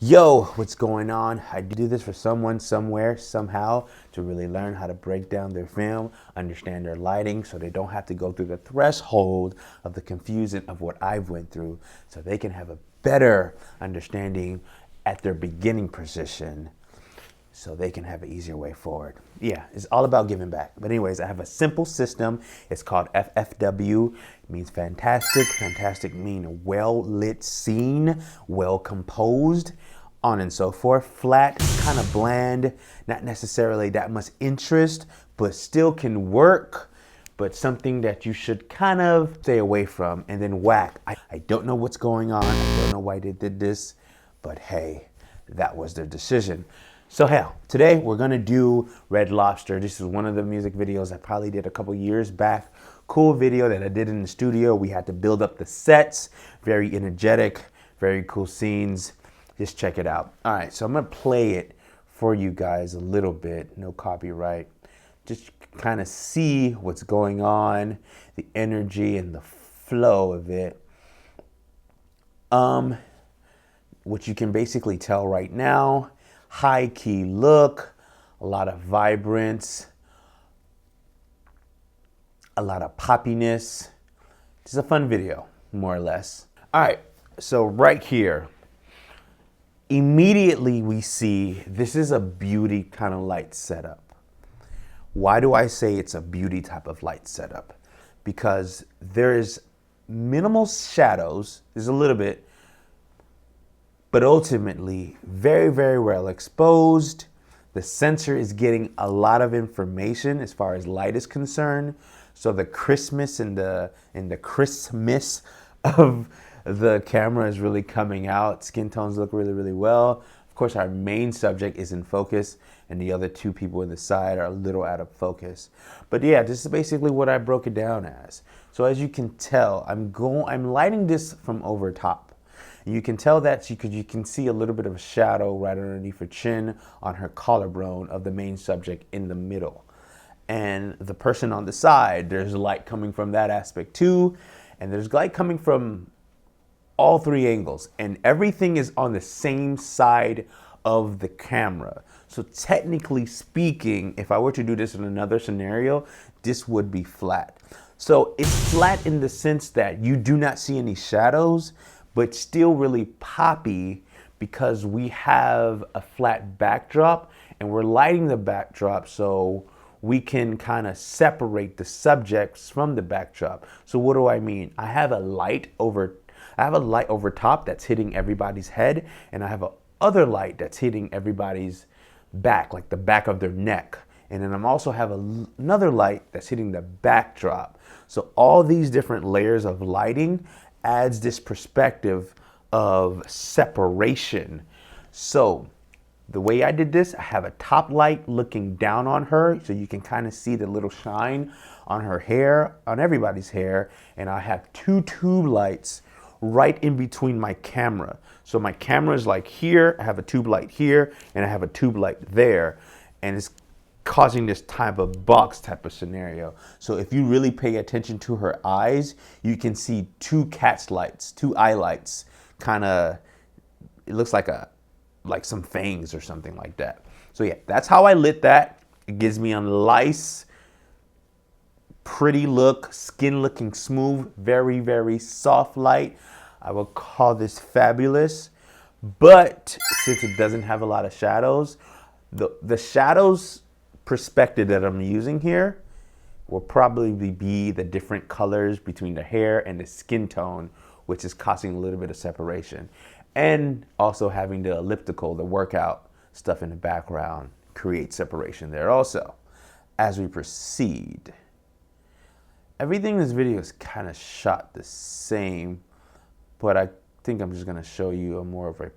Yo, what's going on? I do this for someone, somewhere, somehow to really learn how to break down their film, understand their lighting so they don't have to go through the threshold of the confusion of what I've went through so they can have a better understanding at their beginning position so they can have an easier way forward. Yeah, it's all about giving back. But anyways, I have a simple system. It's called FFW. It means fantastic. Fantastic mean well-lit scene, well-composed, on and so forth. Flat, kind of bland, not necessarily that much interest, but still can work, but something that you should kind of stay away from. And then whack. I don't know what's going on. I don't know why they did this, but hey, that was their decision. So hell, today we're gonna do Red Lobster. This is one of the music videos I probably did a couple years back. Cool video that I did in the studio. We had to build up the sets, very energetic, very cool scenes. Just check it out. All right, so I'm gonna play it for you guys a little bit, no copyright. Just kind of see what's going on, the energy and the flow of it. What you can basically tell right now, high key look, a lot of vibrance, a lot of poppiness. This is a fun video, more or less. All right, so right here, immediately we see this is a beauty kind of light setup. Why do I say it's a beauty type of light setup? Because there is minimal shadows, there's a little bit, but ultimately very, very well exposed. The sensor is getting a lot of information as far as light is concerned. So the crispness and the crispness of the camera is really coming out. Skin tones look really, really well. Of course, our main subject is in focus and the other two people in the side are a little out of focus. But yeah, this is basically what I broke it down as. So as you can tell, I'm lighting this from over top. You can tell that because you can see a little bit of a shadow right underneath her chin on her collarbone of the main subject in the middle. And the person on the side, there's light coming from that aspect too. And there's light coming from all three angles. And everything is on the same side of the camera. So technically speaking, if I were to do this in another scenario, this would be flat. So it's flat in the sense that you do not see any shadows, but still really poppy because we have a flat backdrop and we're lighting the backdrop so we can kind of separate the subjects from the backdrop. So what do I mean? I have a light over top that's hitting everybody's head, and I have a other light that's hitting everybody's back, like the back of their neck. And then I'm also have another light that's hitting the backdrop. So all these different layers of lighting adds this perspective of separation. So the way I did this, I have a top light looking down on her so you can kind of see the little shine on her hair, on everybody's hair, and I have two tube lights right in between my camera. So my camera is like here, I have a tube light here, and I have a tube light there, and it's causing this type of box type of scenario. So if you really pay attention to her eyes, you can see two cat's lights, two eye lights, kind of, it looks like some fangs or something like that. So yeah, that's how I lit that. It gives me a nice, pretty look, skin looking smooth, very, very soft light. I will call this fabulous. But since it doesn't have a lot of shadows, the shadows perspective that I'm using here will probably be the different colors between the hair and the skin tone, which is causing a little bit of separation. And also having the elliptical, the workout stuff in the background creates separation there also. As we proceed, everything in this video is kind of shot the same, but I think I'm just gonna show you a more of a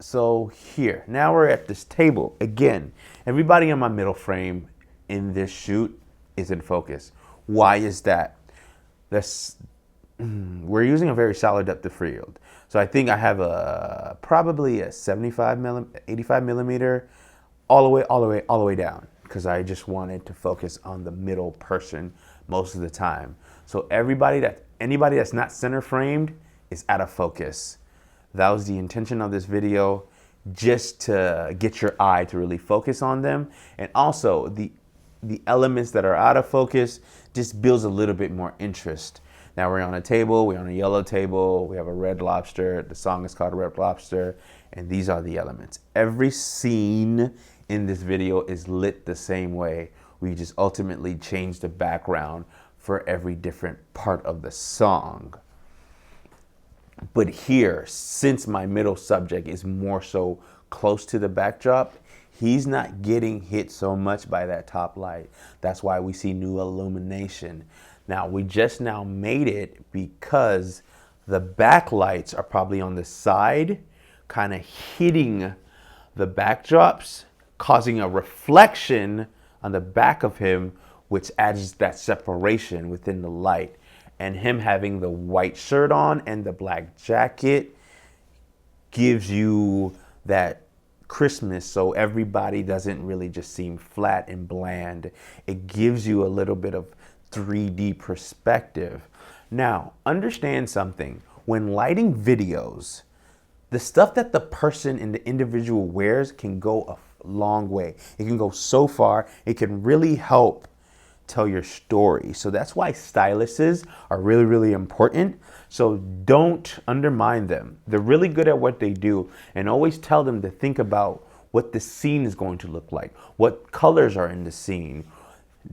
so here, now we're at this table. Again, everybody in my middle frame in this shoot is in focus. Why is that? We're using a very solid depth of field. So I think I have probably a 85 millimeter all the way down, because I just wanted to focus on the middle person most of the time. So anybody that's not center framed is out of focus. That was the intention of this video, just to get your eye to really focus on them. And also the elements that are out of focus just builds a little bit more interest. Now we're on a table, we're on a yellow table, we have a red lobster, the song is called Red Lobster, and these are the elements. Every scene in this video is lit the same way. We just ultimately change the background for every different part of the song. But here, since my middle subject is more so close to the backdrop, he's not getting hit so much by that top light. That's why we see new illumination. Now, we just now made it because the backlights are probably on the side, kind of hitting the backdrops, causing a reflection on the back of him, which adds that separation within the light. And him having the white shirt on and the black jacket gives you that Christmas, so everybody doesn't really just seem flat and bland. It gives you a little bit of 3D perspective. Now, understand something. When lighting videos, the stuff that the person and the individual wears can go a long way. It can go so far. It can really help tell your story. So that's why stylists are really, really important. So don't undermine them. They're really good at what they do, and always tell them to think about what the scene is going to look like, what colors are in the scene,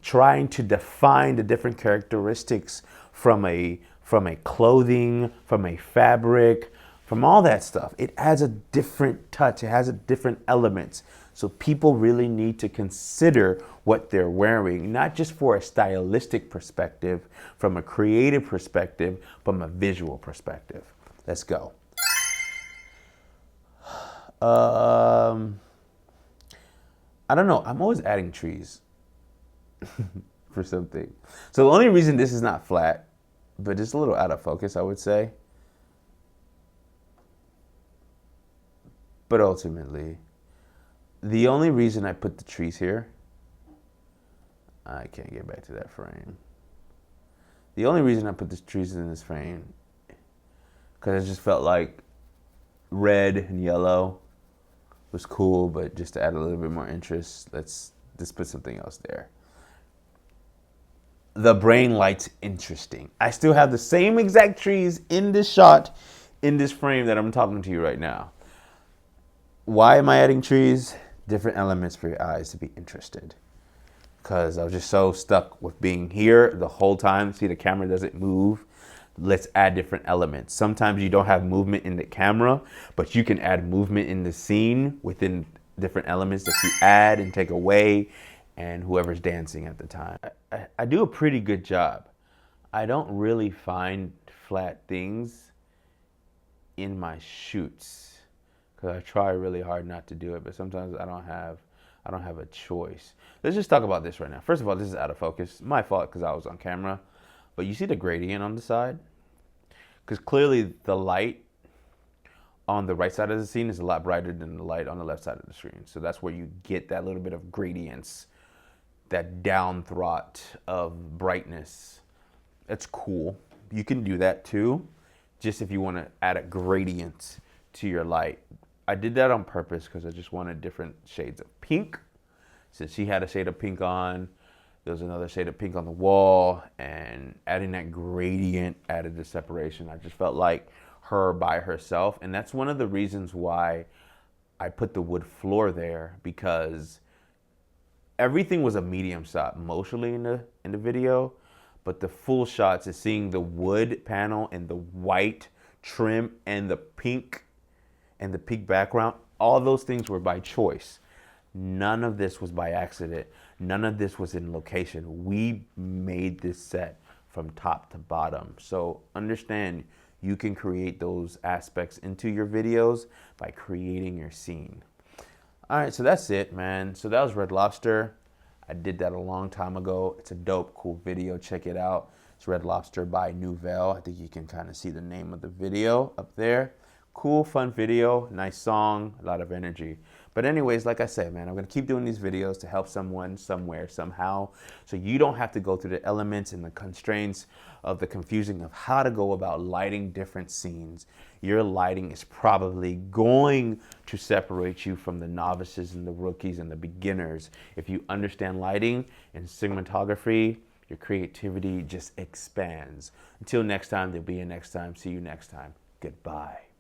trying to define the different characteristics from a clothing, from a fabric, from all that stuff. It adds a different touch. It has a different elements. So people really need to consider what they're wearing, not just for a stylistic perspective, from a creative perspective, from a visual perspective. Let's go. I don't know. I'm always adding trees for something. So the only reason this is not flat, but just a little out of focus, I would say. But ultimately, the only reason I put the trees here, I can't get back to that frame. The only reason I put the trees in this frame, because I just felt like red and yellow was cool, but just to add a little bit more interest, let's just put something else there. The brain light's interesting. I still have the same exact trees in this shot, in this frame that I'm talking to you right now. Why am I adding trees? Different elements for your eyes to be interested. Because I was just so stuck with being here the whole time. See, the camera doesn't move. Let's add different elements. Sometimes you don't have movement in the camera, but you can add movement in the scene within different elements that you add and take away, and whoever's dancing at the time. I do a pretty good job. I don't really find flat things in my shoots, because I try really hard not to do it, but sometimes I don't have a choice. Let's just talk about this right now. First of all, this is out of focus. My fault, because I was on camera. But you see the gradient on the side? Because clearly the light on the right side of the scene is a lot brighter than the light on the left side of the screen. So that's where you get that little bit of gradients, that down thought of brightness. That's cool. You can do that too, just if you want to add a gradient to your light. I did that on purpose because I just wanted different shades of pink. Since she had a shade of pink on, there was another shade of pink on the wall, and adding that gradient added the separation. I just felt like her by herself, and that's one of the reasons why I put the wood floor there, because everything was a medium shot mostly in the video, but the full shots is seeing the wood panel and the white trim and the pink background. All those things were by choice. None of this was by accident. None of this was in location. We made this set from top to bottom. So understand, you can create those aspects into your videos by creating your scene. All right, so that's it, man. So that was Red Lobster. I did that a long time ago. It's a dope, cool video. Check it out. It's Red Lobster by Nouvelle. I think you can kind of see the name of the video up there. Cool, fun video, nice song, a lot of energy. But anyways, like I said, man, I'm gonna keep doing these videos to help someone somewhere, somehow, so you don't have to go through the elements and the constraints of the confusing of how to go about lighting different scenes. Your lighting is probably going to separate you from the novices and the rookies and the beginners. If you understand lighting and cinematography, your creativity just expands. Until next time, there'll be a next time. See you next time. Goodbye.